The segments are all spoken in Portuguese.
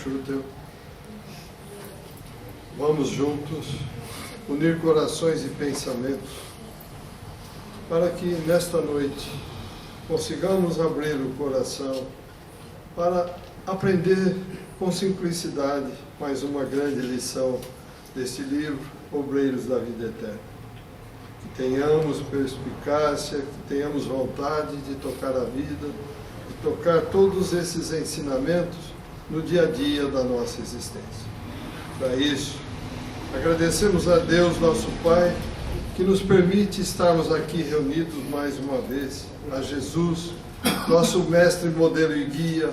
Schutel. Vamos juntos unir corações e pensamentos para que nesta noite consigamos abrir o coração para aprender com simplicidade mais uma grande lição deste livro, Obreiros da Vida Eterna. Que tenhamos perspicácia, que tenhamos vontade de tocar a vida, de tocar todos esses ensinamentos no dia a dia da nossa existência. Para isso, agradecemos a Deus, nosso Pai, que nos permite estarmos aqui reunidos mais uma vez, a Jesus, nosso mestre, modelo e guia,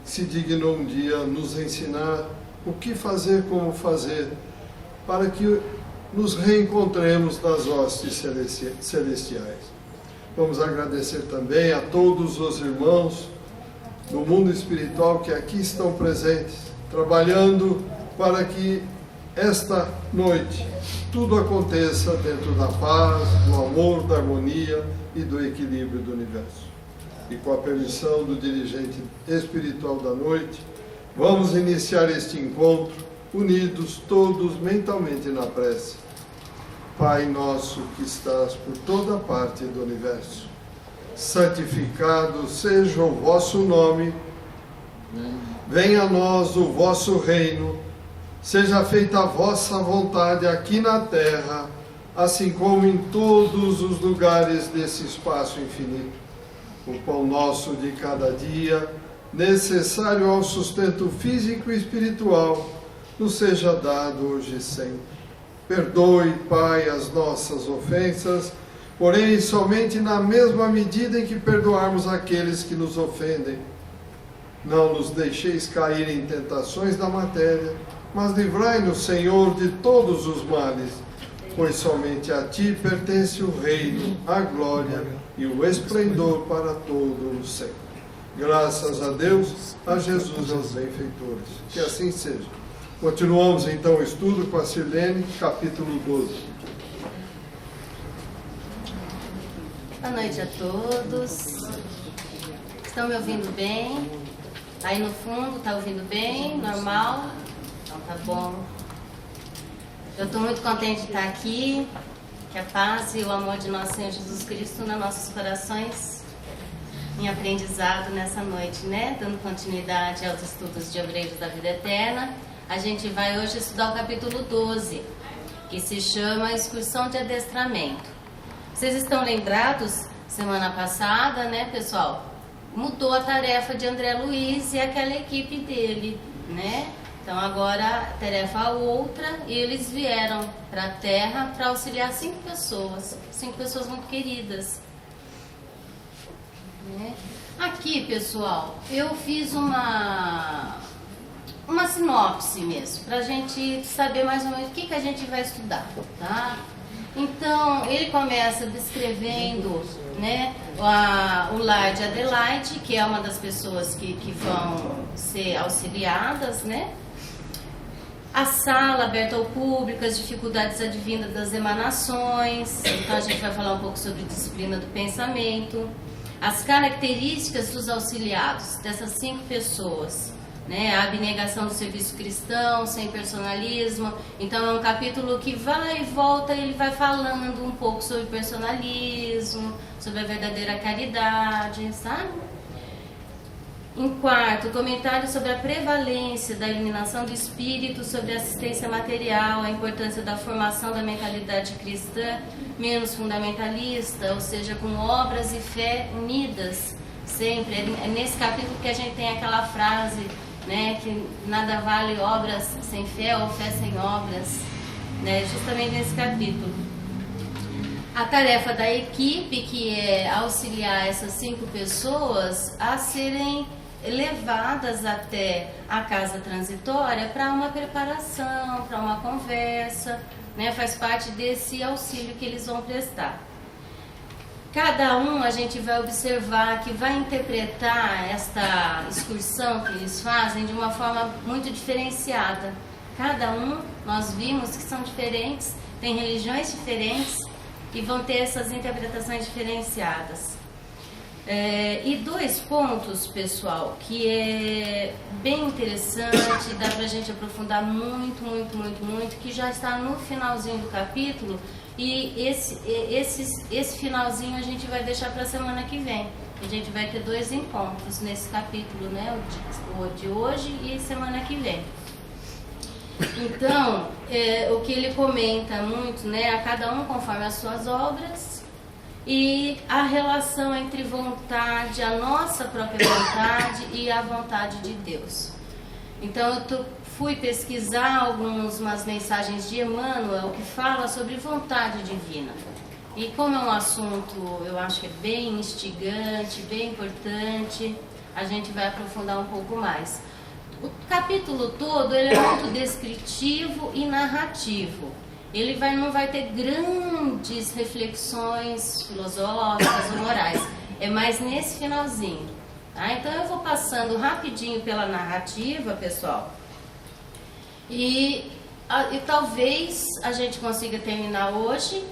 que se dignou um dia nos ensinar o que fazer, como fazer, para que nos reencontremos nas hostes celestiais. Vamos agradecer também a todos os irmãos do mundo espiritual que aqui estão presentes, trabalhando para que esta noite tudo aconteça dentro da paz, do amor, da harmonia e do equilíbrio do universo. E com a permissão do dirigente espiritual da noite, vamos iniciar este encontro unidos todos mentalmente na prece. Pai nosso que estás por toda parte do universo, santificado seja o vosso nome, venha a nós o vosso reino, seja feita a vossa vontade aqui na terra, assim como em todos os lugares desse espaço infinito. O pão nosso de cada dia, necessário ao sustento físico e espiritual, nos seja dado hoje e sempre. Perdoe, Pai, as nossas ofensas, porém somente na mesma medida em que perdoarmos aqueles que nos ofendem. Não nos deixeis cair em tentações da matéria, mas livrai-nos, Senhor, de todos os males, pois somente a Ti pertence o reino, a glória e o esplendor para todo o sempre. Graças a Deus, a Jesus e aos benfeitores. Que assim seja. Continuamos então o estudo com a Sirlene, capítulo 12. Boa noite a todos. Estão me ouvindo bem? Aí no fundo, está ouvindo bem? Normal? Então tá bom. Eu estou muito contente de estar aqui. Que a paz e o amor de nosso Senhor Jesus Cristo nos nossos corações em aprendizado nessa noite, né? Dando continuidade aos estudos de Obreiros da Vida Eterna. A gente vai hoje estudar o capítulo 12, que se chama Excursão de Adestramento. Vocês estão lembrados, semana passada, né, pessoal? Mudou a tarefa de André Luiz e aquela equipe dele, né? Então agora a tarefa é outra e eles vieram para a Terra para auxiliar 5 pessoas muito queridas. Né? Aqui, pessoal, eu fiz uma sinopse mesmo, para a gente saber mais ou menos o que a gente vai estudar, tá? Então, ele começa descrevendo, né, o lar de Adelaide, que é uma das pessoas que vão ser auxiliadas, né? A sala aberta ao público, as dificuldades advindas das emanações. Então, a gente vai falar um pouco sobre disciplina do pensamento, as características dos auxiliados, dessas 5 pessoas. Né, a abnegação do serviço cristão, sem personalismo. Então é um capítulo que vai e volta, ele vai falando um pouco sobre personalismo, sobre a verdadeira caridade, sabe? Em quarto, comentário sobre a prevalência da iluminação do espírito sobre a assistência material, a importância da formação da mentalidade cristã menos fundamentalista, ou seja, com obras e fé unidas sempre. É nesse capítulo que a gente tem aquela frase, né, que nada vale obras sem fé ou fé sem obras, né, justamente nesse capítulo. A tarefa da equipe, que é auxiliar essas 5 pessoas a serem levadas até a casa transitória para uma preparação, para uma conversa, né, faz parte desse auxílio que eles vão prestar. Cada um a gente vai observar que vai interpretar esta excursão que eles fazem de uma forma muito diferenciada. Cada um, nós vimos que são diferentes, têm religiões diferentes e vão ter essas interpretações diferenciadas. E 2 pontos, pessoal, que é bem interessante, dá pra gente aprofundar muito, que já está no finalzinho do capítulo, e esse finalzinho a gente vai deixar para a semana que vem. A gente vai ter 2 encontros nesse capítulo, né? O de hoje e semana que vem. Então, o que ele comenta muito, né? A cada um conforme as suas obras, e a relação entre vontade, a nossa própria vontade e a vontade de Deus. Então eu fui pesquisar umas mensagens de Emmanuel que fala sobre vontade divina. E como é um assunto, eu acho que é bem instigante, bem importante, a gente vai aprofundar um pouco mais. O capítulo todo ele é muito descritivo e narrativo. Ele não vai ter grandes reflexões filosóficas ou morais. É mais nesse finalzinho. Tá? Então eu vou passando rapidinho pela narrativa, pessoal. E talvez a gente consiga terminar hoje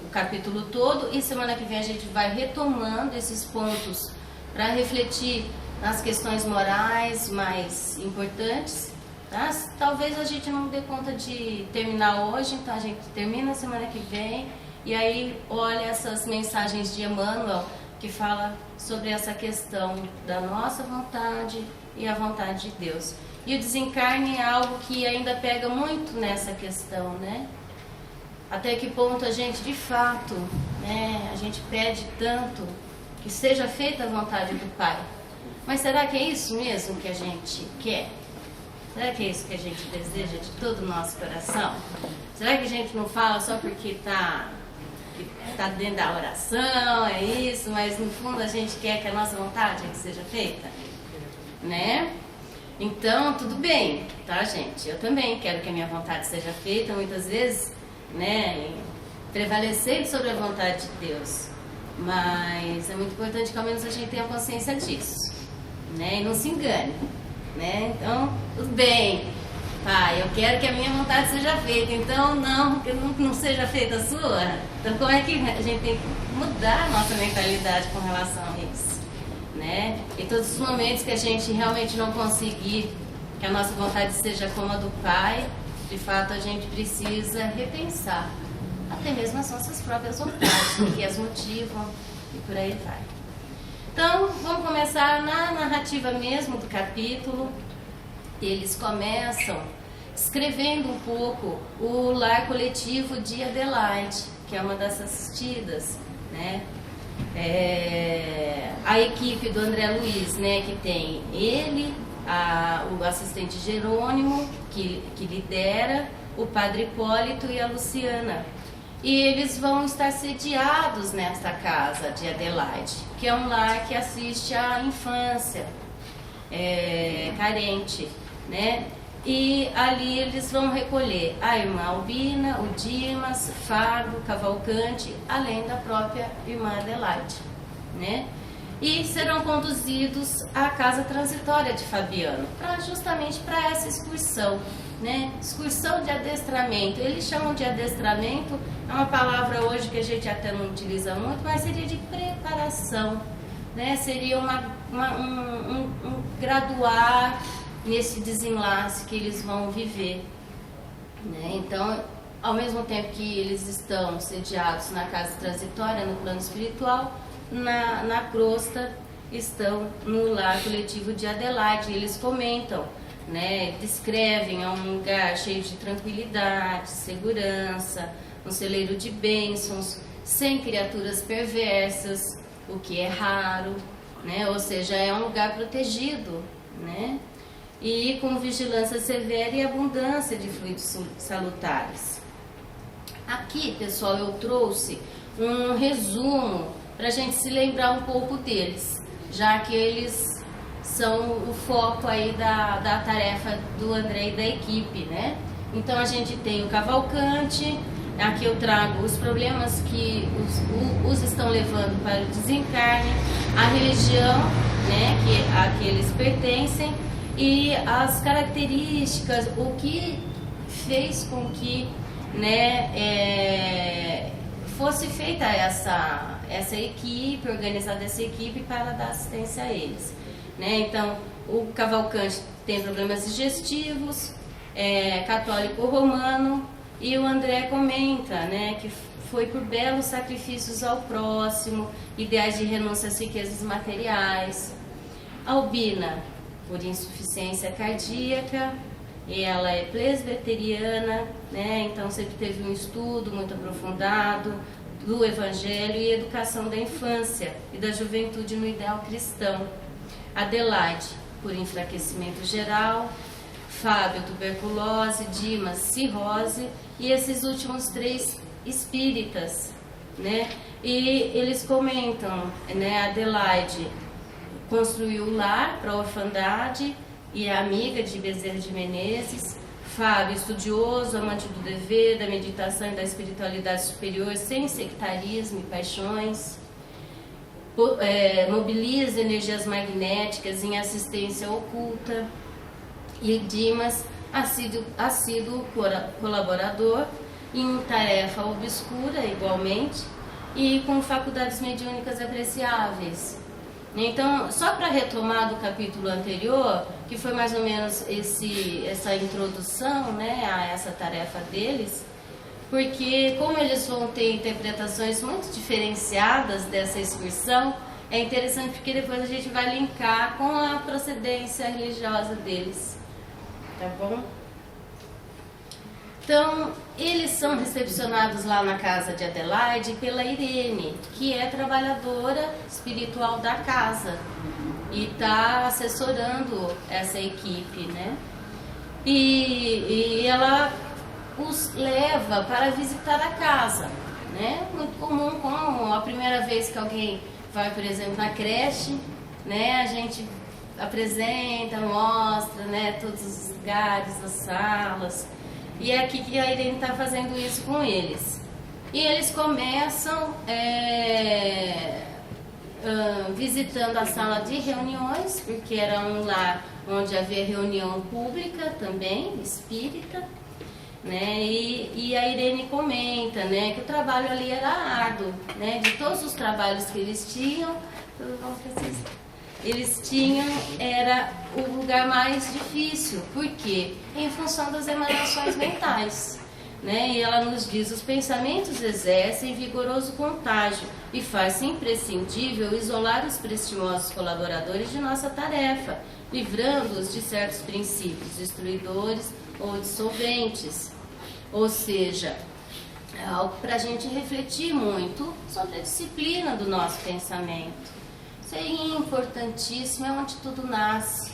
o capítulo todo. E semana que vem a gente vai retomando esses pontos para refletir nas questões morais mais importantes. Tá? Talvez a gente não dê conta de terminar hoje, então a gente termina semana que vem e aí olha essas mensagens de Emmanuel que fala sobre essa questão da nossa vontade e a vontade de Deus. E o desencarne é algo que ainda pega muito nessa questão, né? Até que ponto a gente de fato, né, a gente pede tanto que seja feita a vontade do Pai. Mas será que é isso mesmo que a gente quer? Será que é isso que a gente deseja de todo o nosso coração? Será que a gente não fala só porque está dentro da oração, é isso, mas no fundo a gente quer que a nossa vontade seja feita? Né? Então, tudo bem, tá, gente? Eu também quero que a minha vontade seja feita, muitas vezes, né, prevalecendo sobre a vontade de Deus. Mas é muito importante que ao menos a gente tenha consciência disso, né? E não se engane. Né? Então, tudo bem, Pai, eu quero que a minha vontade seja feita, então que não seja feita a sua. Então como é que a gente tem que mudar a nossa mentalidade com relação a isso, né? E todos os momentos que a gente realmente não conseguir que a nossa vontade seja como a do Pai, de fato a gente precisa repensar até mesmo as nossas próprias vontades, que as motivam e por aí vai. Então, vamos começar na narrativa mesmo do capítulo. Eles começam escrevendo um pouco o lar coletivo de Adelaide, que é uma das assistidas, né? A equipe do André Luiz, né? Que tem ele, o assistente Jerônimo, que lidera, o padre Hipólito e a Luciana. E eles vão estar sediados nesta casa de Adelaide, que é um lar que assiste à infância carente, né? E ali eles vão recolher a irmã Albina, o Dimas, Fábio, Cavalcante, além da própria irmã Adelaide, né? E serão conduzidos à casa transitória de Fabiano, justamente para essa excursão, né? Excursão de adestramento. Eles chamam de adestramento, é uma palavra hoje que a gente até não utiliza muito, mas seria de preparação, né? Seria um graduar nesse desenlace que eles vão viver, né? Então, ao mesmo tempo que eles estão sediados na casa transitória, no plano espiritual, na crosta estão no lar coletivo de Adelaide. Eles comentam, né, descrevem um lugar cheio de tranquilidade, segurança, um celeiro de bênçãos, sem criaturas perversas, o que é raro, né? Ou seja, é um lugar protegido, né? E com vigilância severa e abundância de fluidos salutares. Aqui, pessoal, eu trouxe um resumo para a gente se lembrar um pouco deles, já que eles são o foco aí da tarefa do André e da equipe, né? Então a gente tem o Cavalcante, aqui eu trago os problemas que os estão levando para o desencarne, a religião, né, a que eles pertencem, e as características, o que fez com que, né, fosse feita essa essa equipe, organizado essa equipe para dar assistência a eles. Né? Então, o Cavalcante tem problemas digestivos, é católico romano, e o André comenta, né, que foi por belos sacrifícios ao próximo, ideais de renúncia às riquezas materiais. Albina, por insuficiência cardíaca, e ela é presbiteriana, né, então sempre teve um estudo muito aprofundado do Evangelho e educação da infância e da juventude no ideal cristão. Adelaide, por enfraquecimento geral. Fábio, tuberculose. Dimas, cirrose. E esses últimos 3 espíritas, né? E eles comentam, né? Adelaide construiu o lar para a orfandade e é amiga de Bezerra de Menezes. Fábio, estudioso, amante do dever, da meditação e da espiritualidade superior, sem sectarismo e paixões. Mobiliza energias magnéticas em assistência oculta. E Dimas, assíduo colaborador em tarefa obscura igualmente e com faculdades mediúnicas apreciáveis. Então, só para retomar do capítulo anterior, que foi mais ou menos essa introdução, né, a essa tarefa deles, porque como eles vão ter interpretações muito diferenciadas dessa excursão, é interessante porque depois a gente vai linkar com a procedência religiosa deles, tá bom? Então, eles são recepcionados lá na casa de Adelaide pela Irene, que é trabalhadora espiritual da casa e está assessorando essa equipe, né? E ela os leva para visitar a casa, né? Muito comum, como a primeira vez que alguém vai, por exemplo, na creche, né? A gente apresenta, mostra, né? Todos os lugares, as salas. E é aqui que a Irene está fazendo isso com eles. E eles começam visitando a sala de reuniões, porque era um lar onde havia reunião pública também, espírita, né? E a Irene comenta, né, que o trabalho ali era árduo, né? De todos os trabalhos que eles tinham, era o lugar mais difícil. Por quê? Em função das emanações mentais, né? E ela nos diz: os pensamentos exercem vigoroso contágio e faz-se imprescindível isolar os prestimosos colaboradores de nossa tarefa, livrando-os de certos princípios destruidores ou dissolventes. Ou seja, é algo para a gente refletir muito sobre a disciplina do nosso pensamento. Isso é importantíssimo, é onde tudo nasce,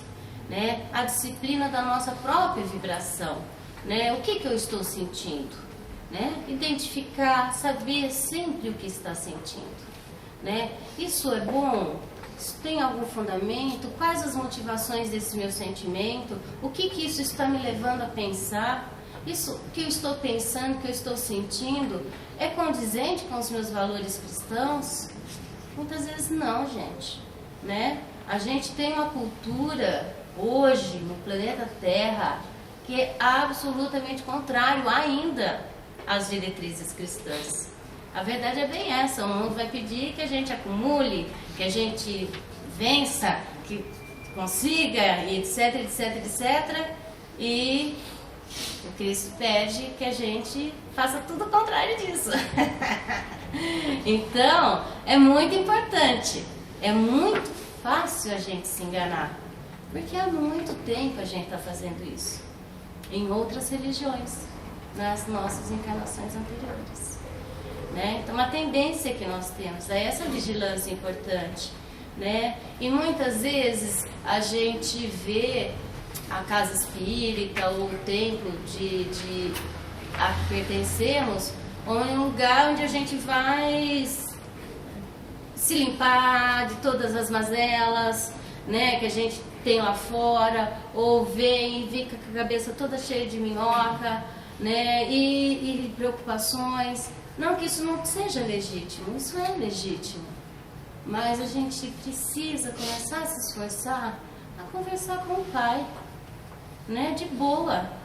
né? A disciplina da nossa própria vibração, né? O que eu estou sentindo, né? Identificar, saber sempre o que está sentindo, né? Isso é bom? Isso tem algum fundamento? Quais as motivações desse meu sentimento? O que isso está me levando a pensar? Isso que eu estou pensando, que eu estou sentindo, é condizente com os meus valores cristãos? Muitas vezes não, gente, né? A gente tem uma cultura hoje no planeta Terra que é absolutamente contrário ainda às diretrizes cristãs. A verdade é bem essa: o mundo vai pedir que a gente acumule, que a gente vença, que consiga, e etc, etc, etc. E o Cristo pede que a gente faça tudo o contrário disso. Então, é muito importante, é muito fácil a gente se enganar, porque há muito tempo a gente está fazendo isso, em outras religiões, nas nossas encarnações anteriores, né? Então, a tendência que nós temos é essa vigilância importante, né? E muitas vezes a gente vê a casa espírita ou o templo a que pertencemos, ou em um lugar onde a gente vai se limpar de todas as mazelas, né, que a gente tem lá fora, ou vem e fica com a cabeça toda cheia de minhoca, né, e preocupações. Não que isso não seja legítimo, isso é legítimo, mas a gente precisa começar a se esforçar a conversar com o Pai, né, de boa.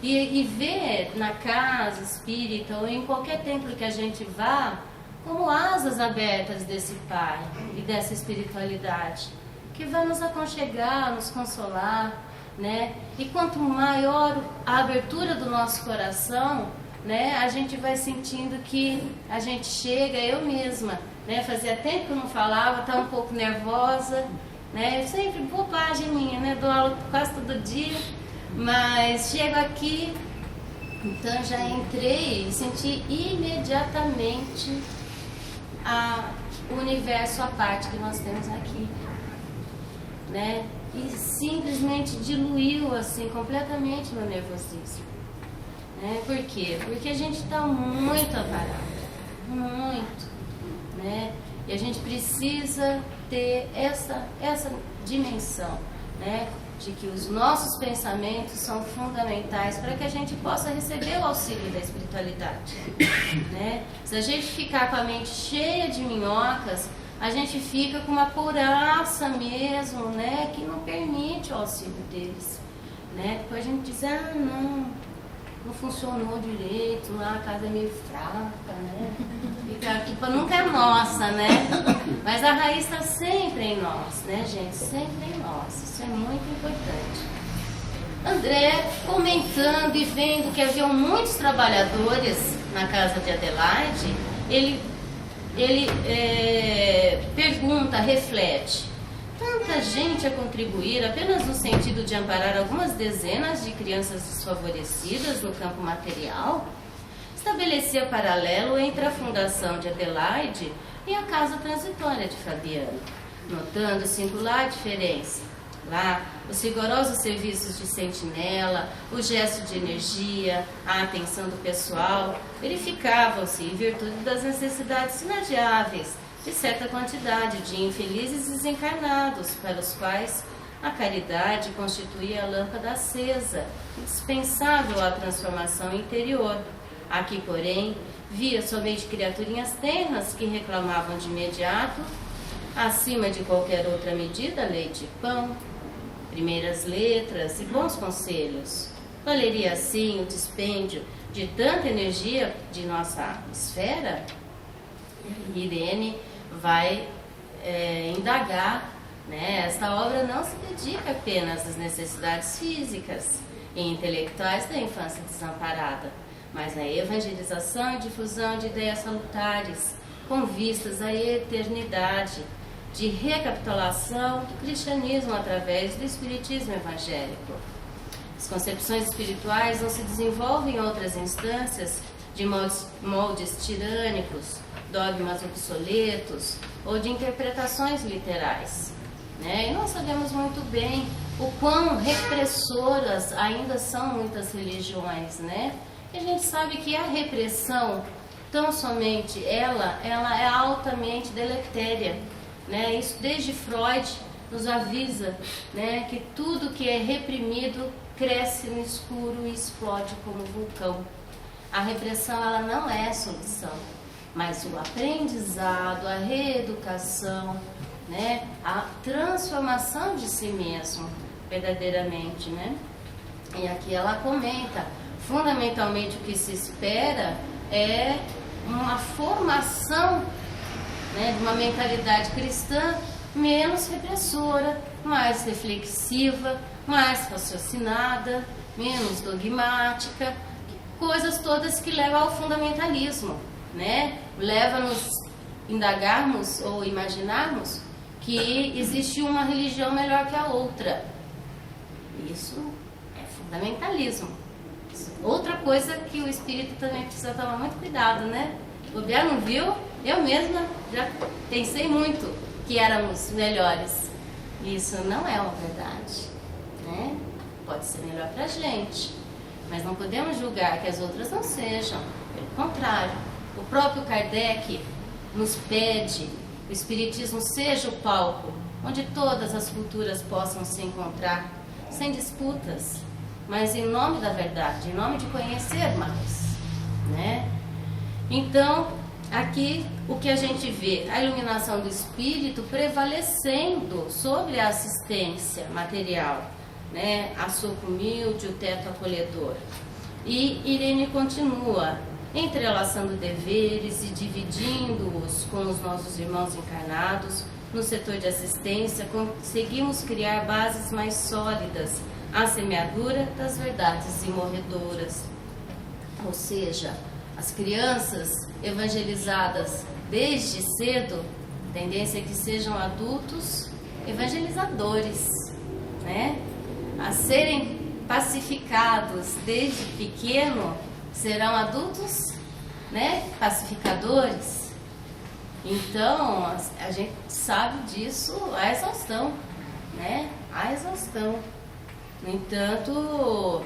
E ver na casa espírita ou em qualquer templo que a gente vá como asas abertas desse Pai e dessa espiritualidade, que vai nos aconchegar, nos consolar, né? E quanto maior a abertura do nosso coração, né, a gente vai sentindo que a gente chega, eu mesma, né, fazia tempo que eu não falava, estava um pouco nervosa, né, sempre bobagem minha, né, dou aula quase todo dia, mas chego aqui, então já entrei e senti imediatamente o universo à parte que nós temos aqui, né, e simplesmente diluiu assim completamente meu nervosismo. Por quê? Porque a gente está muito aparado, muito, né? E a gente precisa ter essa dimensão, né? De que os nossos pensamentos são fundamentais para que a gente possa receber o auxílio da espiritualidade, né? Se a gente ficar com a mente cheia de minhocas, a gente fica com uma couraça mesmo, né? Que não permite o auxílio deles, né? Depois a gente diz, não funcionou direito, lá a casa é meio fraca, né? A culpa nunca é nossa, né? Mas a raiz está sempre em nós, né, gente? Sempre em nós. Isso é muito importante. André, comentando e vendo que havia muitos trabalhadores na casa de Adelaide, ele pergunta, reflete. Tanta gente a contribuir apenas no sentido de amparar algumas dezenas de crianças desfavorecidas no campo material? Estabelecia paralelo entre a fundação de Adelaide e a casa transitória de Fabiano, notando singular diferença. Lá, os rigorosos serviços de sentinela, o gesto de energia, a atenção do pessoal verificavam-se em virtude das necessidades inadiáveis de certa quantidade de infelizes desencarnados, para os quais a caridade constituía a lâmpada acesa, indispensável à transformação interior. Aqui, porém, via somente criaturinhas tenras que reclamavam de imediato, acima de qualquer outra medida, leite e pão, primeiras letras e bons conselhos. Valeria assim o dispêndio de tanta energia de nossa esfera? Irene vai indagar, né? Esta obra não se dedica apenas às necessidades físicas e intelectuais da infância desamparada, mas à evangelização e difusão de ideias salutares, com vistas à eternidade, de recapitulação do cristianismo através do espiritismo evangélico. As concepções espirituais não se desenvolvem em outras instâncias de moldes tirânicos, dogmas obsoletos ou de interpretações literais, né? E nós sabemos muito bem o quão repressoras ainda são muitas religiões, né? E a gente sabe que a repressão, tão somente ela é altamente deletéria, né? Isso desde Freud nos avisa, né, que tudo que é reprimido cresce no escuro e explode como vulcão. A repressão ela não é a solução, mas o aprendizado, a reeducação, né, a transformação de si mesmo, verdadeiramente, né? E aqui ela comenta, fundamentalmente o que se espera é uma formação, né, de uma mentalidade cristã menos repressora, mais reflexiva, mais raciocinada, menos dogmática, coisas todas que levam ao fundamentalismo, né? Leva-nos a indagarmos ou imaginarmos que existe uma religião melhor que a outra. Isso é fundamentalismo. Outra coisa que o espírito também precisa tomar muito cuidado, né? O Biá não viu? Eu mesma já pensei muito que éramos melhores. Isso não é uma verdade, né? Pode ser melhor pra gente, mas não podemos julgar que as outras não sejam. Pelo contrário, o próprio Kardec nos pede que o Espiritismo seja o palco onde todas as culturas possam se encontrar, sem disputas, mas em nome da verdade, em nome de conhecer mais, né? Então, aqui o que a gente vê, a iluminação do espírito prevalecendo sobre a assistência material, né? A soco humilde, o teto acolhedor. E Irene continua, entrelaçando deveres e dividindo-os com os nossos irmãos encarnados. No setor de assistência, conseguimos criar bases mais sólidas à semeadura das verdades imorredoras. Ou seja, as crianças evangelizadas desde cedo, a tendência é que sejam adultos evangelizadores, né? A serem pacificados desde pequeno, serão adultos, né, pacificadores. Então, a gente sabe disso a exaustão, né? A exaustão. No entanto,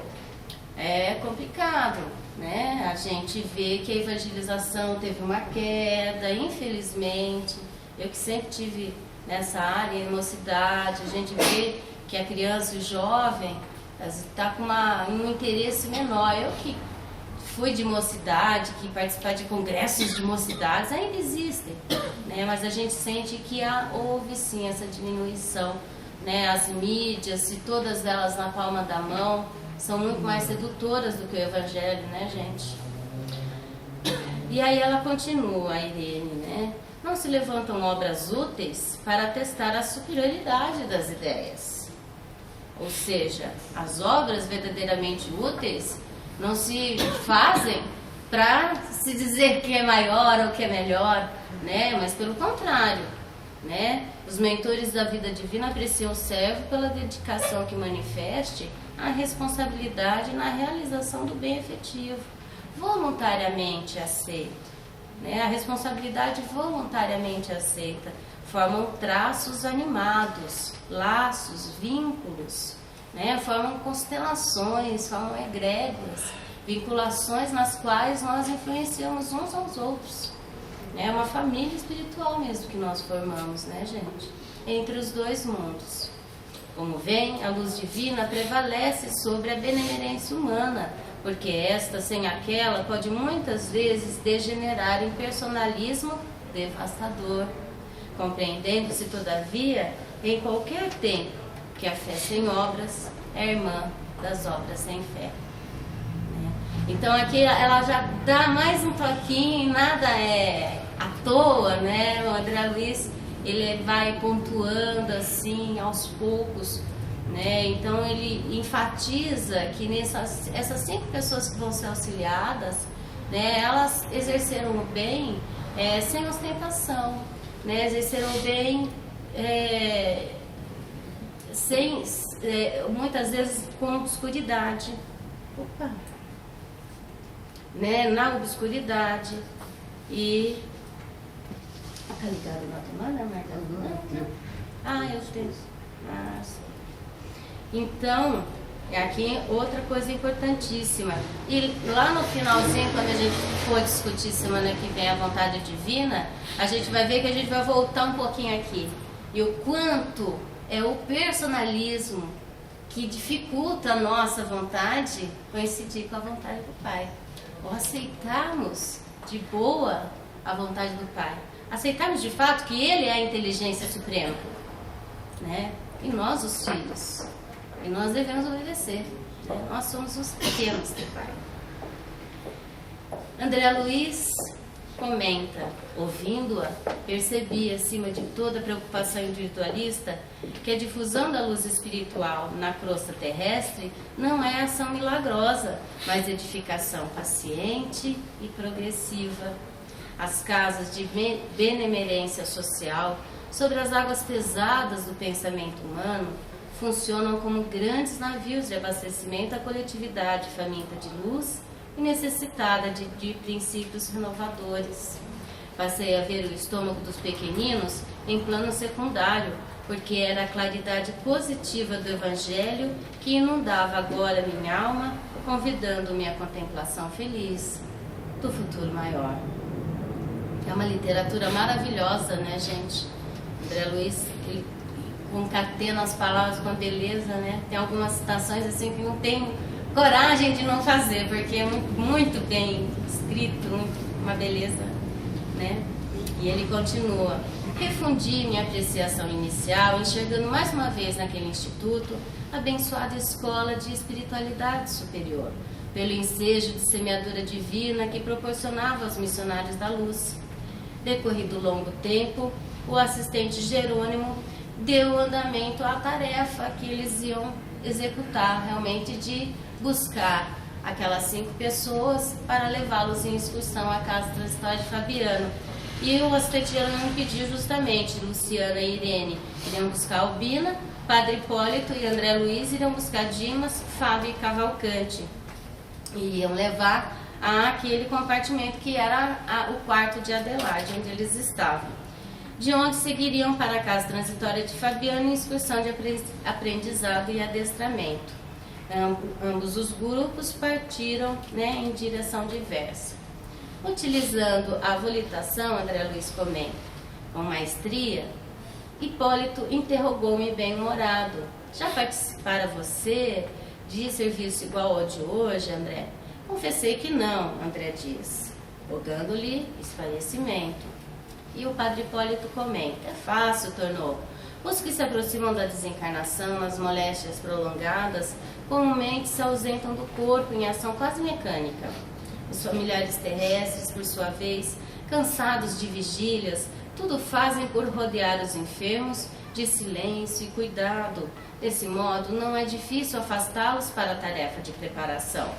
é complicado, né? A gente vê que a evangelização teve uma queda, infelizmente. Eu que sempre tive nessa área, em mocidade, a gente vê que a criança e o jovem está com um interesse menor. Eu que fui de mocidade, que participar de congressos de mocidades, ainda existem, né? Mas a gente sente que houve sim essa diminuição, né? As mídias, e todas elas na palma da mão, são muito mais sedutoras do que o evangelho, né, gente? E aí ela continua, a Irene, né? Não se levantam obras úteis para atestar a superioridade das ideias. Ou seja, as obras verdadeiramente úteis não se fazem para se dizer que é maior ou que é melhor, né? Mas pelo contrário, né? Os mentores da vida divina apreciam o servo pela dedicação que manifeste a responsabilidade na realização do bem efetivo, voluntariamente aceito, né? A responsabilidade voluntariamente aceita formam traços animados, laços, vínculos, né? Formam constelações, formam egrégoras, vinculações nas quais nós influenciamos uns aos outros. É uma família espiritual mesmo que nós formamos, né, gente? Entre os dois mundos. Como vem, a luz divina prevalece sobre a benemerência humana, porque esta, sem aquela, pode muitas vezes degenerar em personalismo devastador. Compreendendo-se, todavia, em qualquer tempo, que a fé sem obras é irmã das obras sem fé. Então aqui ela já dá mais um toquinho, nada é à toa, né? O André Luiz, ele vai pontuando assim aos poucos, né? Então ele enfatiza que essas 5 pessoas que vão ser auxiliadas, né? Elas exerceram o bem sem ostentação, né? Exerceram o bem sem, muitas vezes com obscuridade. Opa! Né, na obscuridade. E tá ligado na tomada, Marta? Eu tenho. Então, aqui outra coisa importantíssima. E lá no finalzinho, quando a gente for discutir semana que vem a vontade divina, a gente vai ver que a gente vai voltar um pouquinho aqui. E o quanto é o personalismo que dificulta a nossa vontade coincidir com a vontade do Pai. Ou aceitarmos de boa a vontade do Pai. Aceitarmos de fato que Ele é a inteligência suprema, né? E nós os filhos. E nós devemos obedecer, né? Nós somos os pequenos do Pai. André Luiz comenta, ouvindo-a, percebi, acima de toda a preocupação individualista, que a difusão da luz espiritual na crosta terrestre não é ação milagrosa, mas edificação paciente e progressiva. As casas de benemerência social, sobre as águas pesadas do pensamento humano, funcionam como grandes navios de abastecimento à coletividade faminta de luz e necessitada de princípios renovadores. Passei a ver o estômago dos pequeninos em plano secundário, porque era a claridade positiva do Evangelho que inundava agora minha alma, convidando-me à contemplação feliz do futuro maior. É uma literatura maravilhosa, né, gente? André Luiz, ele concatena as palavras com beleza, né? Tem algumas citações assim que não tem coragem de não fazer, porque é muito bem escrito, uma beleza, né? E ele continua. Refundi minha apreciação inicial, enxergando mais uma vez naquele instituto a abençoada escola de espiritualidade superior, pelo ensejo de semeadura divina que proporcionava aos missionários da luz. Decorrido longo tempo, o assistente Jerônimo deu andamento à tarefa que eles iam executar, realmente de buscar aquelas 5 pessoas para levá-los em excursão à casa transitória de Fabiano. E o assistente Jerônimo pediu justamente, Luciana e Irene iriam buscar Albina, Padre Hipólito e André Luiz iriam buscar Dimas, Fábio e Cavalcante. E iam levar àquele compartimento que era o quarto de Adelaide, onde eles estavam. De onde seguiriam para a casa transitória de Fabiano em excursão de aprendizado e adestramento. Ambos os grupos partiram, em direção diversa. Utilizando a volitação, André Luiz comenta, com maestria, Hipólito interrogou-me bem-humorado. Já participara você de serviço igual ao de hoje, André? Confessei que não, André diz, rogando-lhe esclarecimento. E o padre Hipólito comenta, é fácil, tornou. Os que se aproximam da desencarnação nas moléstias prolongadas, comumente se ausentam do corpo em ação quase mecânica. Os familiares terrestres, por sua vez, cansados de vigílias, tudo fazem por rodear os enfermos de silêncio e cuidado. Desse modo, não é difícil afastá-los para a tarefa de preparação.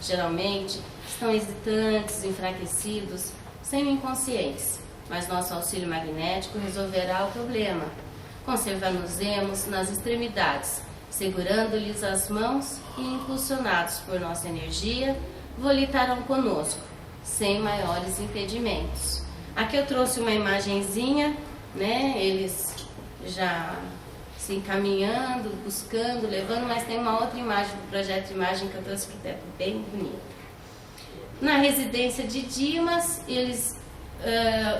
Geralmente, estão hesitantes, enfraquecidos, semi-inconscientes, mas nosso auxílio magnético resolverá o problema. Conservar-nos-emos nas extremidades, segurando-lhes as mãos e, impulsionados por nossa energia, volitarão conosco, sem maiores impedimentos. Aqui eu trouxe uma imagenzinha, eles já se encaminhando, buscando, levando, mas tem uma outra imagem do projeto de imagem que eu trouxe que é bem bonita. Na residência de Dimas, eles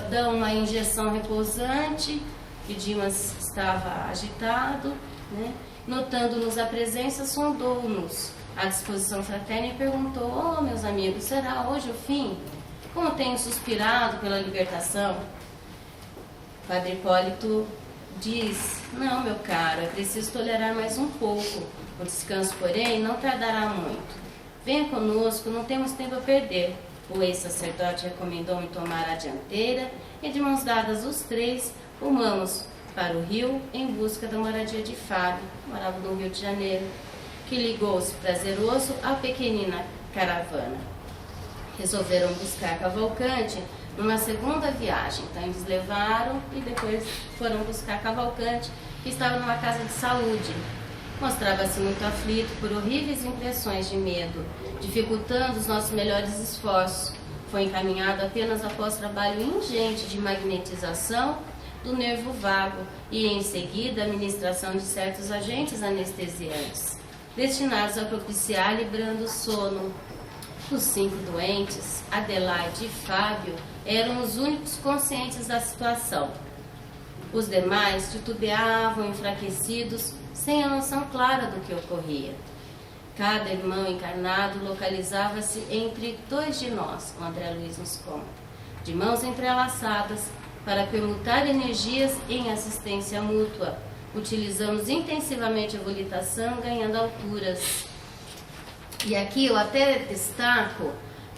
dão uma injeção repousante, que Dimas estava agitado, notando-nos a presença, sondou-nos à disposição fraterna e perguntou, oh, meus amigos, será hoje o fim? Como tenho suspirado pela libertação? Padre Hipólito diz, não, meu caro, é preciso tolerar mais um pouco. O descanso, porém, não tardará muito. Venha conosco, não temos tempo a perder. O ex-sacerdote recomendou-me tomar a dianteira e, de mãos dadas os 3, rumamos para o rio em busca da moradia de Fábio, morava no Rio de Janeiro, que ligou-se prazeroso à pequenina caravana. Resolveram buscar Cavalcante numa segunda viagem, então eles levaram e depois foram buscar Cavalcante, que estava numa casa de saúde. Mostrava-se muito aflito por horríveis impressões de medo, dificultando os nossos melhores esforços. Foi encaminhado apenas após trabalho ingente de magnetização do nervo vago e, em seguida, a administração de certos agentes anestesiantes, destinados a propiciar-lhe brando sono. Os 5 doentes, Adelaide e Fábio, eram os únicos conscientes da situação. Os demais titubeavam, enfraquecidos, sem a noção clara do que ocorria. Cada irmão encarnado localizava-se entre 2 de nós, o André Luiz nos conta, de mãos entrelaçadas para permutar energias em assistência mútua. Utilizamos intensivamente a volitação, ganhando alturas. E aqui eu até destaco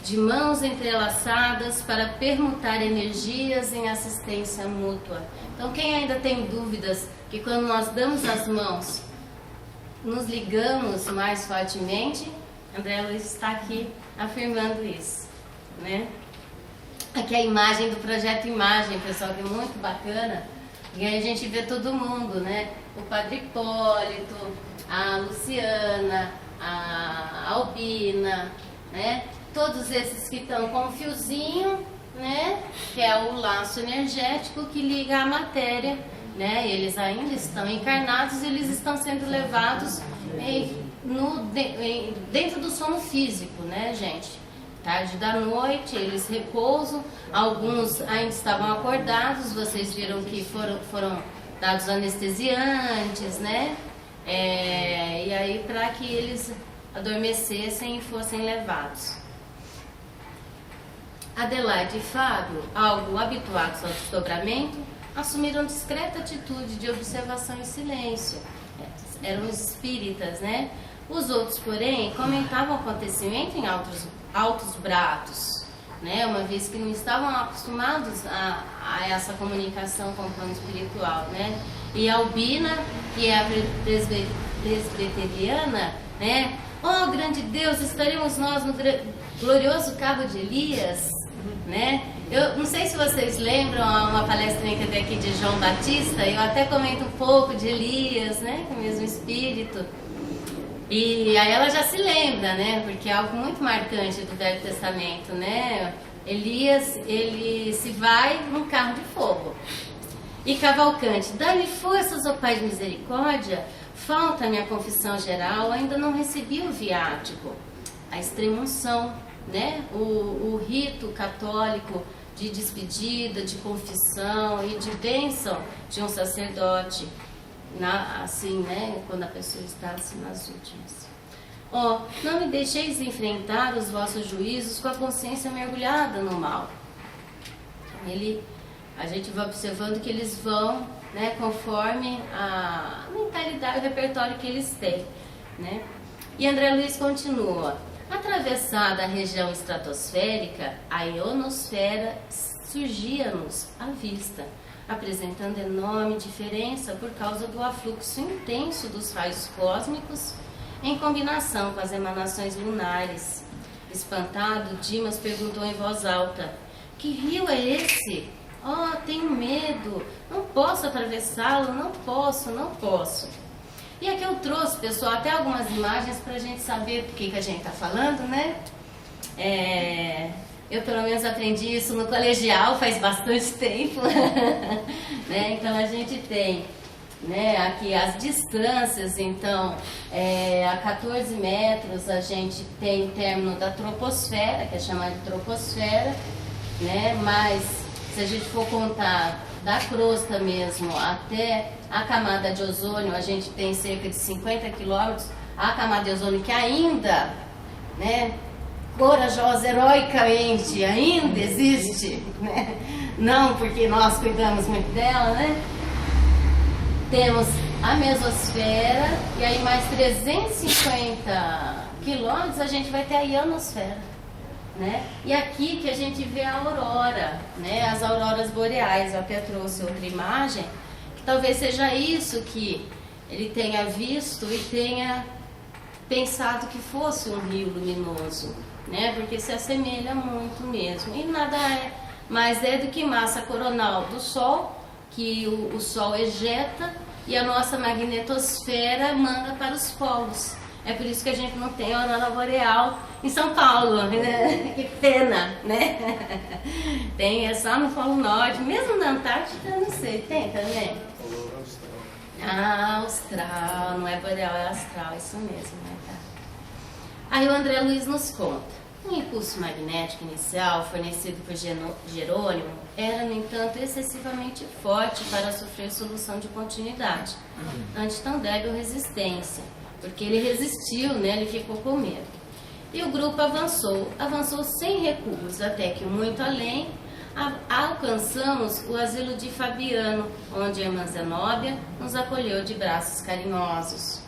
de mãos entrelaçadas para permutar energias em assistência mútua. Então, quem ainda tem dúvidas que quando nós damos as mãos, nos ligamos mais fortemente, André Luiz está aqui afirmando isso, Aqui a imagem do projeto Imagem, pessoal, que é muito bacana. E aí a gente vê todo mundo, O Padre Hipólito, a Luciana, a Albina, Todos esses que estão com um fiozinho, Que é o laço energético que liga a matéria, Eles ainda estão encarnados e eles estão sendo levados dentro do sono físico, gente? Tarde da noite, eles repousam, alguns ainda estavam acordados, vocês viram que foram dados anestesiantes, E aí para que eles adormecessem e fossem levados. Adelaide e Fábio, algo habituados ao desdobramento, assumiram discreta atitude de observação e silêncio. Eram espíritas, Os outros, porém, comentavam o acontecimento em altos brados, né? Uma vez que não estavam acostumados a essa comunicação com o plano espiritual, né? E a Albina, que é a presbiteriana, né? Oh, grande Deus, estaremos nós no glorioso carro de Elias, né? Eu não sei se vocês lembram uma palestrinha que eu dei aqui de João Batista, eu até comento um pouco de Elias, né? Com o mesmo espírito. E aí ela já se lembra, né? Porque é algo muito marcante do Velho Testamento, né? Elias, ele se vai num carro de fogo. E Cavalcante, dá-me forças, ó Pai de misericórdia, falta a minha confissão geral, ainda não recebi o viático. A extrema-unção, né? O rito católico de despedida, de confissão e de bênção de um sacerdote, assim, né? Quando a pessoa está assim nas últimas. Ó, não me deixeis enfrentar os vossos juízos com a consciência mergulhada no mal. A gente vai observando que eles vão, né, conforme a mentalidade, o repertório que eles têm, né? E André Luiz continua: atravessada a região estratosférica, a ionosfera surgia-nos à vista, apresentando enorme diferença por causa do afluxo intenso dos raios cósmicos em combinação com as emanações lunares. Espantado, Dimas perguntou em voz alta: que rio é esse? Oh, tenho medo, não posso atravessá-lo, não posso. E aqui eu trouxe, pessoal, até algumas imagens para a gente saber do que a gente está falando, né? Eu pelo menos aprendi isso no colegial faz bastante tempo, né? Então a gente tem, né, aqui as distâncias. Então a 14 metros a gente tem o término da troposfera, que é chamada de troposfera, né? Mas se a gente for contar da crosta mesmo até a camada de ozônio, a gente tem cerca de 50 quilômetros. A camada de ozônio que ainda, né, corajosa, heroicamente, ainda existe, né? Não porque nós cuidamos muito dela, né? Temos a mesosfera e aí mais 350 quilômetros a gente vai ter a ionosfera. Né? E aqui que a gente vê a aurora, né? As auroras boreais. Eu até trouxe outra imagem, que talvez seja isso que ele tenha visto e tenha pensado que fosse um rio luminoso, né? Porque se assemelha muito mesmo. E nada mais do que massa coronal do Sol, que o Sol ejeta e a nossa magnetosfera manda para os polos. É por isso que a gente não tem a aurora boreal em São Paulo, né? Que pena, né? Tem só no Polo Norte, mesmo na Antártida, eu não sei, tem também? Austral, não é boreal, é astral, isso mesmo, né? Tá. Aí o André Luiz nos conta: o impulso magnético inicial fornecido por Jerônimo era, no entanto, excessivamente forte para sofrer solução de continuidade, ante tão débil resistência. Porque ele resistiu, né? Ele ficou com medo. E o grupo avançou sem recuos, até que muito além alcançamos o asilo de Fabiano, onde a irmã Zenóbia nos acolheu de braços carinhosos.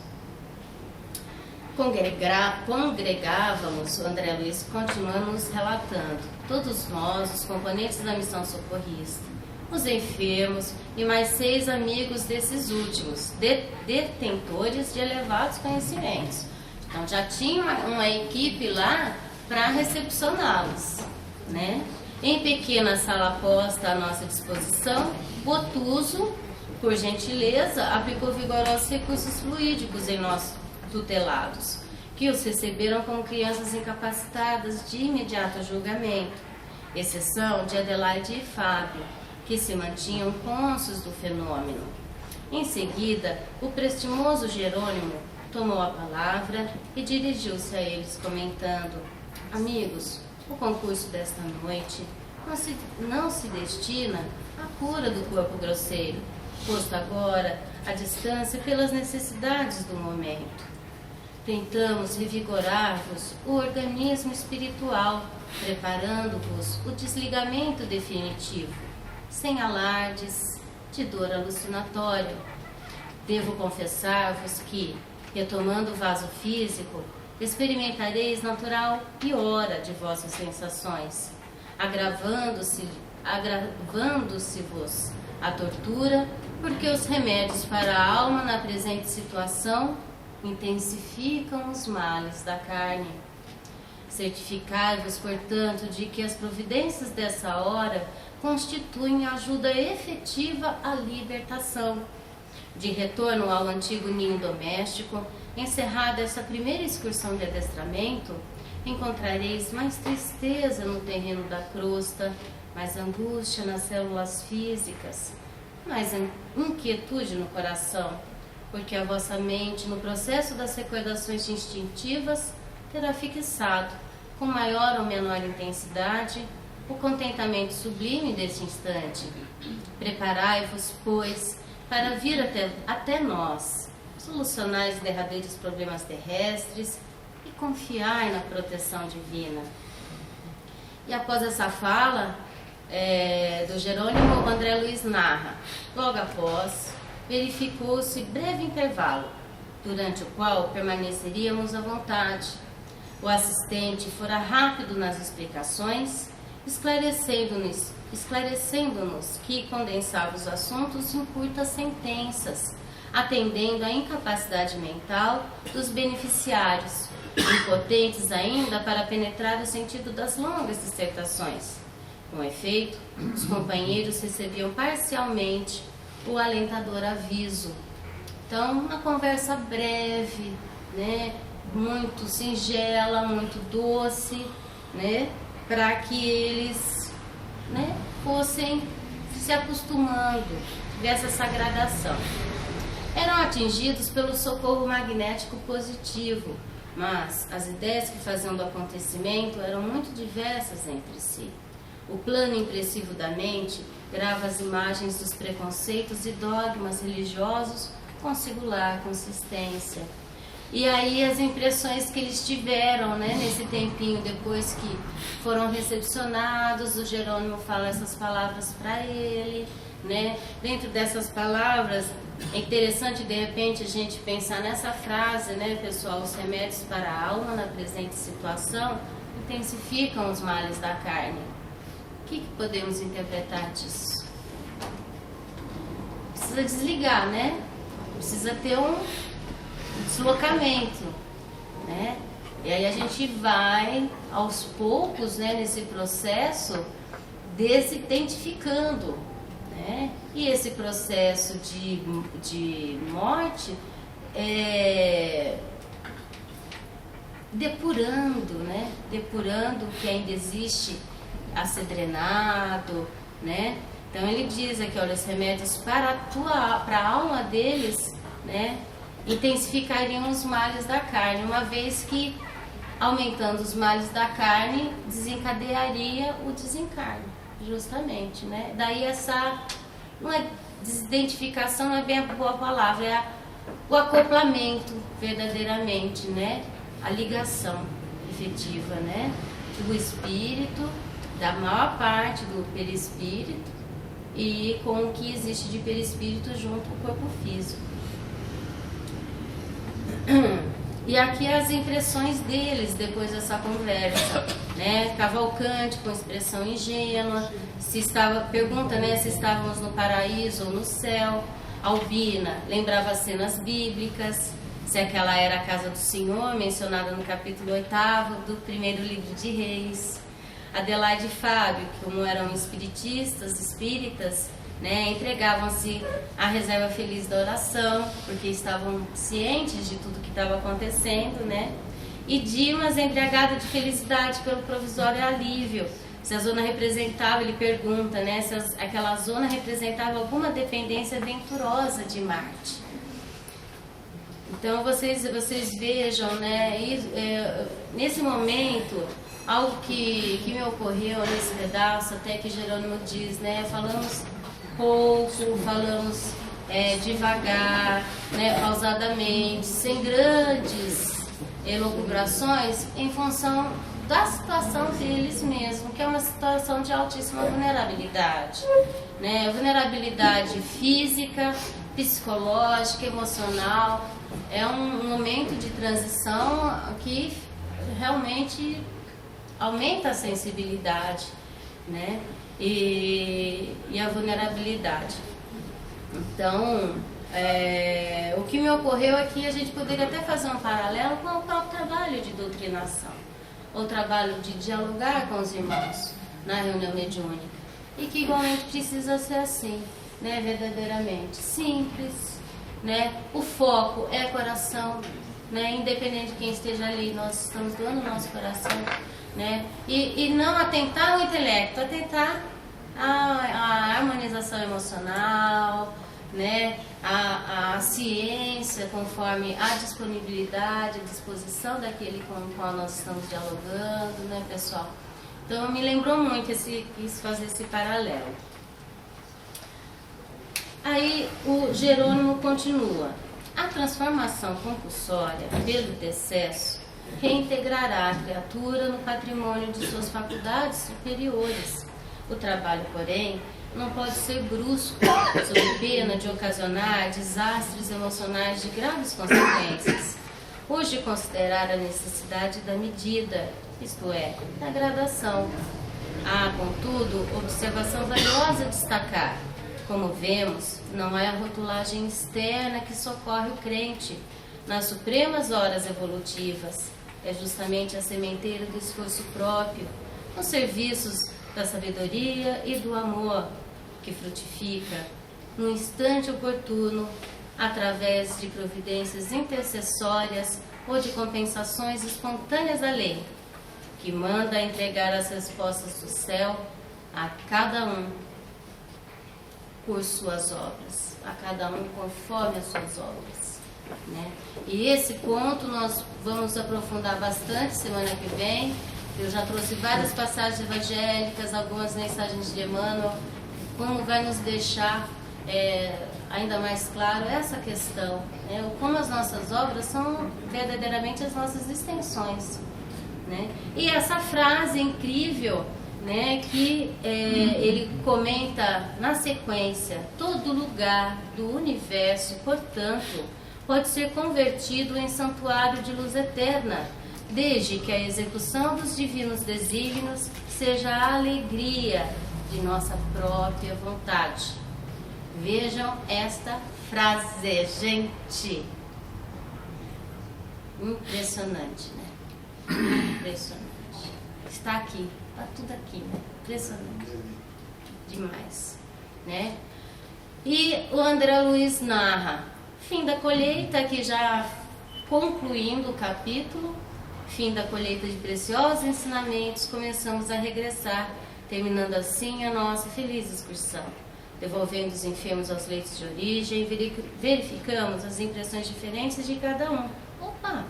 Congregávamos, o André Luiz continuando nos relatando, todos nós, os componentes da missão socorrista, os enfermos e mais 6 amigos desses últimos, detentores de elevados conhecimentos. Então já tinha uma equipe lá para recepcioná-los, né? Em pequena sala posta à nossa disposição, Botuso, por gentileza, aplicou vigorosos recursos fluídicos em nós tutelados, que os receberam como crianças incapacitadas de imediato julgamento, exceção de Adelaide e Fábio, que se mantinham cônscios do fenômeno. Em seguida, o prestimoso Jerônimo tomou a palavra e dirigiu-se a eles comentando: amigos, o concurso desta noite não se destina à cura do corpo grosseiro, posto agora à distância pelas necessidades do momento. Tentamos revigorar-vos o organismo espiritual, preparando-vos o desligamento definitivo, sem alardes de dor alucinatória. Devo confessar-vos que, Retomando o vaso físico, experimentareis natural piora de vossas sensações, agravando-se-vos a tortura, porque os remédios para a alma na presente situação intensificam os males da carne. Certificai-vos, portanto, de que as providências dessa hora constituem ajuda efetiva à libertação. De retorno ao antigo ninho doméstico, encerrada essa primeira excursão de adestramento, encontrareis mais tristeza no terreno da crosta, mais angústia nas células físicas, mais inquietude no coração, porque a vossa mente, no processo das recordações instintivas, terá fixado, com maior ou menor intensidade, o contentamento sublime deste instante. Preparai-vos, pois, para vir até nós, solucionai os derradeiros problemas terrestres e confiai na proteção divina. E após essa fala do Jerônimo, André Luiz narra: logo após, verificou-se breve intervalo, durante o qual permaneceríamos à vontade. O assistente fora rápido nas explicações, esclarecendo-nos que condensava os assuntos em curtas sentenças, atendendo à incapacidade mental dos beneficiários, impotentes ainda para penetrar o sentido das longas dissertações. Com efeito, os companheiros recebiam parcialmente o alentador aviso. Então, uma conversa breve, né, muito singela, muito doce, né, para que eles, né, fossem se acostumando, tivesse essa gradação. Eram atingidos pelo socorro magnético positivo, mas as ideias que faziam do acontecimento eram muito diversas entre si. O plano impressivo da mente grava as imagens dos preconceitos e dogmas religiosos com singular consistência. E aí as impressões que eles tiveram, né, nesse tempinho depois que foram recepcionados, o Jerônimo fala essas palavras para ele, né? Dentro dessas palavras, é interessante de repente a gente pensar nessa frase, né, pessoal? Os remédios para a alma na presente situação intensificam os males da carne. O que podemos interpretar disso? Precisa desligar, né? Precisa ter um deslocamento, né? E aí a gente vai aos poucos, né, nesse processo desidentificando, né? E esse processo de morte depurando, né? Depurando o que ainda existe a ser drenado, né? Então ele diz aqui, olha, os remédios para a alma deles, né, intensificariam os males da carne, uma vez que, aumentando os males da carne, desencadearia o desencarne, justamente, né? Daí essa, não é desidentificação, não é bem a boa palavra, é o acoplamento, verdadeiramente, né? A ligação efetiva, né? Do espírito, da maior parte do perispírito, e com o que existe de perispírito junto ao corpo físico. E aqui as impressões deles depois dessa conversa, né? Cavalcante, com expressão ingênua, pergunta, né, se estávamos no paraíso ou no céu. Albina lembrava as cenas bíblicas, se aquela era a casa do Senhor, mencionada no capítulo 8º do primeiro livro de Reis. Adelaide e Fábio, como eram espíritas, né, entregavam-se à reserva feliz da oração, porque estavam cientes de tudo que estava acontecendo, né? E Dimas, embriagado de felicidade pelo provisório alívio. Se a zona representava, ele pergunta, né, se aquela zona representava alguma dependência venturosa de Marte. Então vocês vejam, né, nesse momento, algo que me ocorreu nesse pedaço, até que Jerônimo diz, né, falamos pouco, falamos devagar, né, pausadamente, sem grandes elucubrações, em função da situação deles mesmos, que é uma situação de altíssima vulnerabilidade, né, vulnerabilidade física, psicológica, emocional, é um momento de transição que realmente aumenta a sensibilidade, né? E a vulnerabilidade. Então, o que me ocorreu é que a gente poderia até fazer um paralelo com o próprio trabalho de doutrinação, o trabalho de dialogar com os irmãos na reunião mediúnica, e que igualmente precisa ser assim, né? Verdadeiramente simples, né? O foco é coração, né? Independente de quem esteja ali, nós estamos doando o nosso coração, né? E não atentar ao intelecto, atentar à harmonização emocional, né? A ciência, conforme a disponibilidade, a disposição daquele com o qual nós estamos dialogando, né, pessoal? Então, me lembrou muito quis fazer esse paralelo. Aí, o Jerônimo continua. A transformação compulsória pelo decesso reintegrará a criatura no patrimônio de suas faculdades superiores. O trabalho, porém, não pode ser brusco, sob pena de ocasionar desastres emocionais de graves consequências. Urge considerar a necessidade da medida, isto é, da gradação. Há, contudo, observação valiosa a destacar. Como vemos, não é a rotulagem externa que socorre o crente nas supremas horas evolutivas. É justamente a sementeira do esforço próprio, os serviços da sabedoria e do amor, que frutifica no instante oportuno, através de providências intercessórias ou de compensações espontâneas da lei, que manda entregar as respostas do céu a cada um por suas obras, a cada um conforme as suas obras, né? E esse ponto nós vamos aprofundar bastante semana que vem. Eu já trouxe várias passagens evangélicas, algumas mensagens de Emmanuel, como vai nos deixar ainda mais claro essa questão, né? Como as nossas obras são verdadeiramente as nossas extensões, né? E essa frase incrível, né, que ele comenta na sequência: todo lugar do universo, portanto, pode ser convertido em santuário de luz eterna, desde que a execução dos divinos desígnios seja a alegria de nossa própria vontade. Vejam esta frase, gente. Impressionante, né? Impressionante. Está aqui, está tudo aqui, né? Impressionante. Demais, né? E o André Luiz narra: fim da colheita, aqui já concluindo o capítulo, fim da colheita de preciosos ensinamentos, começamos a regressar, terminando assim a nossa feliz excursão. Devolvendo os enfermos aos leitos de origem, verificamos as impressões diferentes de cada um. Opa!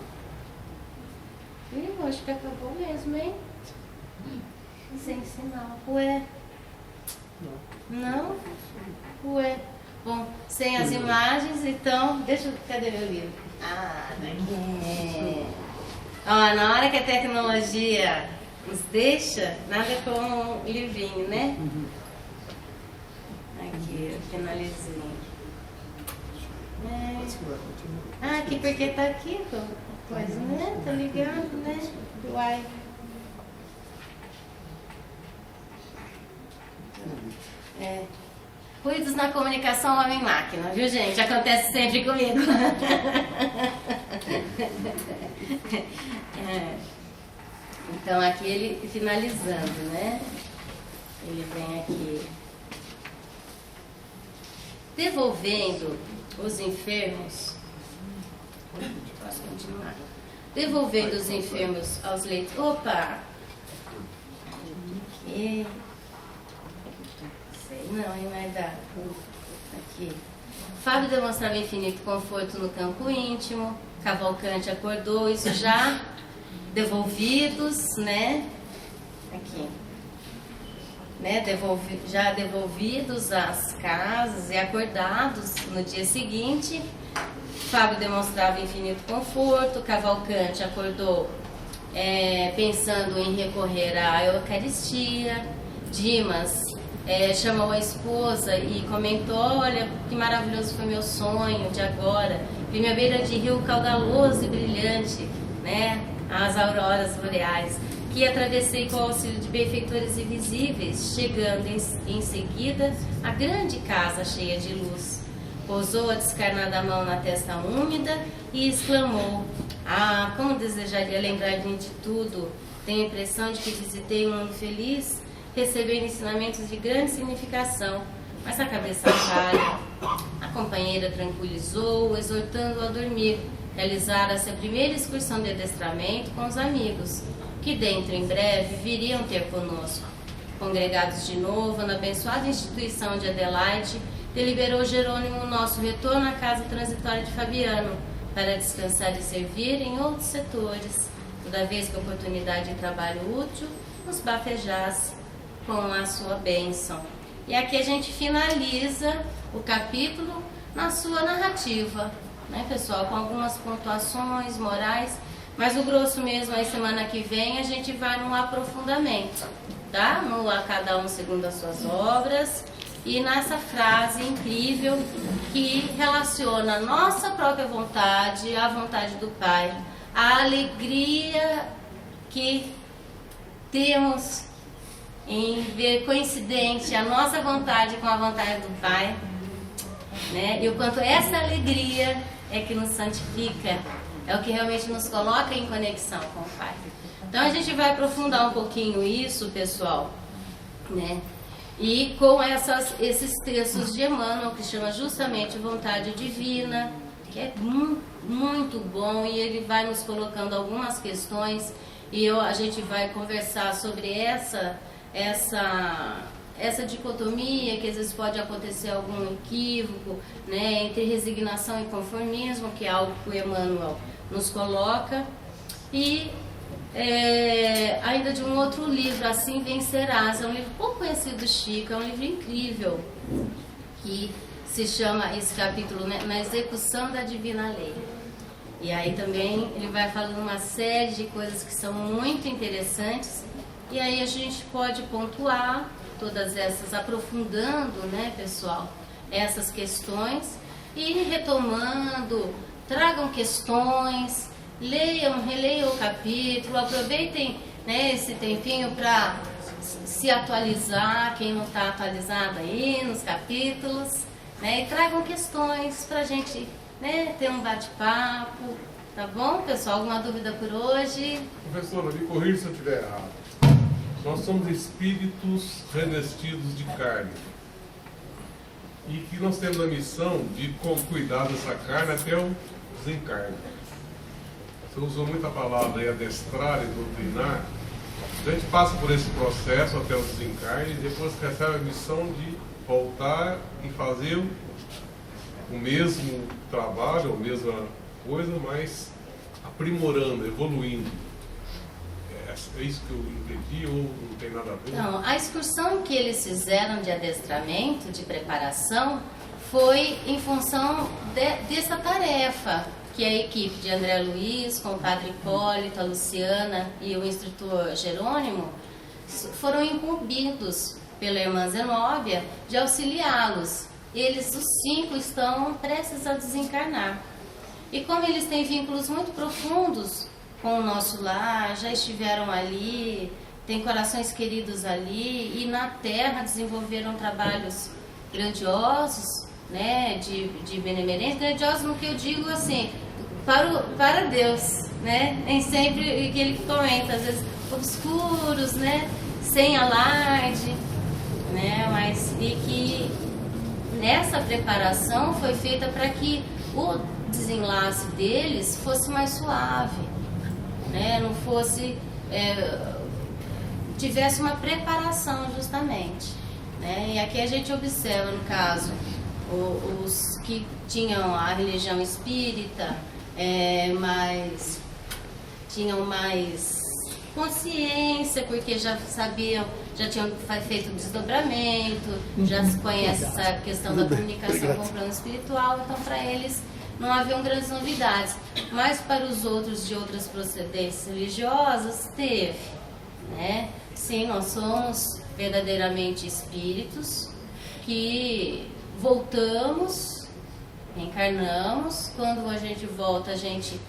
Eu acho que acabou mesmo, hein? Sem sinal. Ué? Não? Ué? Bom, sem as imagens, então... Cadê meu livro? Ah, daqui. Ó, na hora que a tecnologia nos deixa, nada como um livrinho, né? Aqui, eu finalizei. Aqui, porque tá aqui, coisa, né? Tá ligado, né? Uai. Ruídos na comunicação, homem-máquina, viu, gente? Acontece sempre comigo. Então, aqui ele finalizando, né? Ele vem aqui. Devolvendo os enfermos. Posso continuar? Devolvendo os enfermos aos leitos. Opa! Aqui. Sei não, hein, vai dar. Aqui. Fábio demonstrava infinito conforto no campo íntimo. Cavalcante acordou, isso já devolvidos, né? Aqui. Né? Já devolvidos às casas e acordados no dia seguinte. Fábio demonstrava infinito conforto. Cavalcante acordou pensando em recorrer à Eucaristia. Dimas chamou a esposa e comentou: olha, que maravilhoso foi meu sonho de agora, primeira de rio caudaloso e brilhante, né? As auroras boreais, que atravessei com o auxílio de benfeitores invisíveis, chegando em seguida à grande casa cheia de luz. Pousou a descarnada mão na testa úmida e exclamou: ah, como desejaria lembrar-me de tudo. Tenho a impressão de que visitei um mundo feliz, recebendo ensinamentos de grande significação, mas a cabeça falha. A companheira tranquilizou-o, exortando-o a dormir. Realizara-se a primeira excursão de adestramento com os amigos, que dentro em breve viriam ter conosco. Congregados de novo na abençoada instituição de Adelaide, deliberou Jerônimo o nosso retorno à casa transitória de Fabiano, para descansar e servir em outros setores, toda vez que a oportunidade de trabalho útil nos bafejasse com a sua bênção. E aqui a gente finaliza o capítulo na sua narrativa, né, pessoal, com algumas pontuações morais, mas o grosso mesmo, aí semana que vem, a gente vai no aprofundamento, tá? No a cada um segundo as suas obras, e nessa frase incrível que relaciona a nossa própria vontade à vontade do Pai, a alegria que temos em ver coincidente a nossa vontade com a vontade do Pai, né? E o quanto essa alegria é que nos santifica, é o que realmente nos coloca em conexão com o Pai. Então a gente vai aprofundar um pouquinho isso, pessoal, né? E com esses textos de Emmanuel, que chama justamente Vontade Divina, que é muito bom, e ele vai nos colocando algumas questões, e a gente vai conversar sobre essa dicotomia, que às vezes pode acontecer algum equívoco, né, entre resignação e conformismo, que é algo que o Emmanuel nos coloca, e ainda de um outro livro, Assim Vencerás, é um livro pouco conhecido do Chico, é um livro incrível, que se chama esse capítulo, né, Na Execução da Divina Lei. E aí também ele vai falando uma série de coisas que são muito interessantes, e aí a gente pode pontuar todas essas, aprofundando, né, pessoal, essas questões, e retomando, tragam questões, releiam o capítulo, aproveitem, né, esse tempinho para se atualizar, quem não está atualizado aí nos capítulos, né, e tragam questões para a gente, né, ter um bate-papo, tá bom, pessoal? Alguma dúvida por hoje? Professora, me corrija se eu estiver errado. Nós somos espíritos revestidos de carne e que nós temos a missão de cuidar dessa carne até o desencarne. Você usou muita palavra aí, adestrar e doutrinar. A gente passa por esse processo até o desencarne e depois recebe a missão de voltar e fazer o mesmo trabalho, a mesma coisa, mas aprimorando, evoluindo. É isso que eu entendi ou não tem nada a ver? Não, a excursão que eles fizeram de adestramento, de preparação, foi em função dessa tarefa que a equipe de André Luiz, com o Padre Hipólito, a Luciana e o instrutor Jerônimo, foram incumbidos pela irmã Zenóbia de auxiliá-los. Eles, os 5, estão prestes a desencarnar. E como eles têm vínculos muito profundos com o nosso lar, já estiveram ali, têm corações queridos ali, e na Terra desenvolveram trabalhos grandiosos, né, de benemerência, grandiosos no que eu digo assim, para Deus, né, nem sempre que ele comenta, às vezes obscuros, né, sem alarde, né, mas e que nessa preparação foi feita para que o desenlace deles fosse mais suave, né, não fosse, tivesse uma preparação justamente, né, e aqui a gente observa, no caso, os que tinham a religião espírita, tinham mais consciência, porque já sabiam, já tinham feito o desdobramento, já se conhece essa questão da comunicação com o plano espiritual, então para eles não haviam grandes novidades, mas para os outros de outras procedências religiosas teve, né? Sim, nós somos verdadeiramente espíritos que voltamos reencarnamos, quando a gente volta, a gente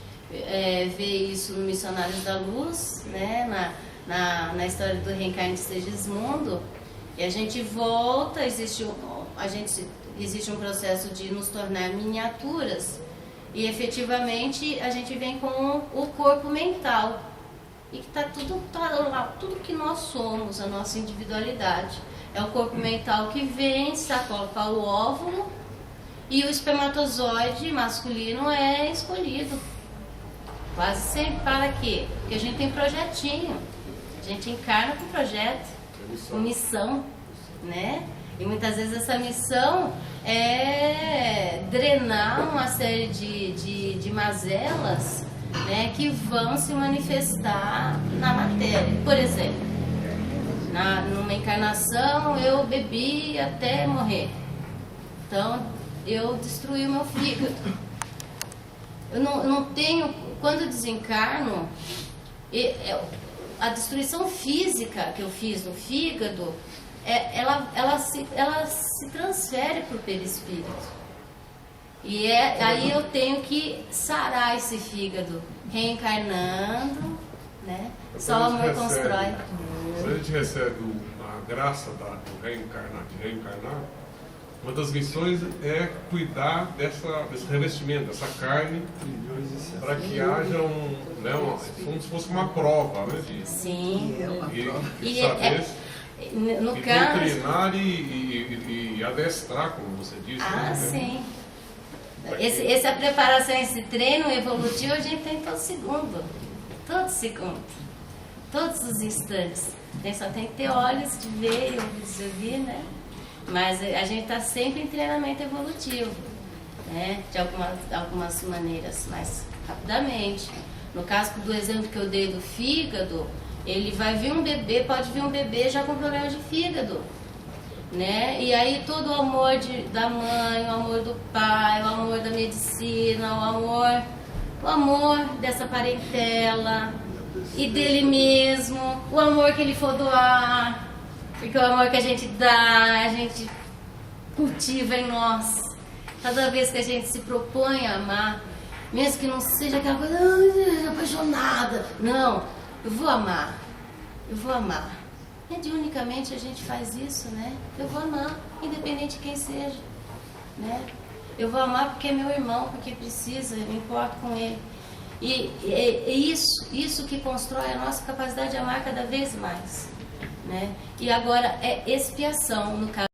vê isso no Missionários da Luz, né? Na história do reencarne de Segismundo, e a gente volta, existe um processo de nos tornar miniaturas, e efetivamente a gente vem com o corpo mental, e que tá lá, tudo que nós somos, a nossa individualidade. É o corpo mental que vem, sacola para o óvulo, e o espermatozoide masculino é escolhido. Quase sempre para quê? Porque a gente tem projetinho. A gente encarna com projeto, com missão, né? E muitas vezes essa missão é drenar uma série de mazelas, né, que vão se manifestar na matéria. Por exemplo, numa encarnação eu bebi até morrer. Então eu destruí o meu fígado. Eu não tenho, quando eu desencarno, a destruição física que eu fiz no fígado, ela se transfere para o perispírito. E aí eu tenho que sarar esse fígado, reencarnando, né? Só o amor constrói. Quando a gente recebe a graça de reencarnar, uma das missões é cuidar desse revestimento, dessa carne, para que haja como se fosse uma prova, né? Sim. E saber no caso, doutrinar e adestrar, como você disse. né? Sim. Essa preparação, esse treino evolutivo a gente tem todo segundo, todos os instantes. Só tem que ter olhos de ver e ouvidos de ouvir, né? Mas a gente está sempre em treinamento evolutivo, né? De algumas maneiras, mais rapidamente. No caso do exemplo que eu dei do fígado, ele vai vir um bebê, pode vir um bebê já com problema de fígado, né? E aí todo o amor da mãe, o amor do pai, o amor da medicina, o amor dessa parentela e dele mesmo, o amor que ele for doar, porque o amor que a gente dá, a gente cultiva em nós. Cada vez que a gente se propõe a amar, mesmo que não seja aquela coisa apaixonada, não, eu vou amar. Mediunicamente a gente faz isso, né? Eu vou amar, independente de quem seja, né? Eu vou amar porque é meu irmão, porque precisa, eu me importo com ele. E isso que constrói a nossa capacidade de amar cada vez mais, né? E agora é expiação, no caso.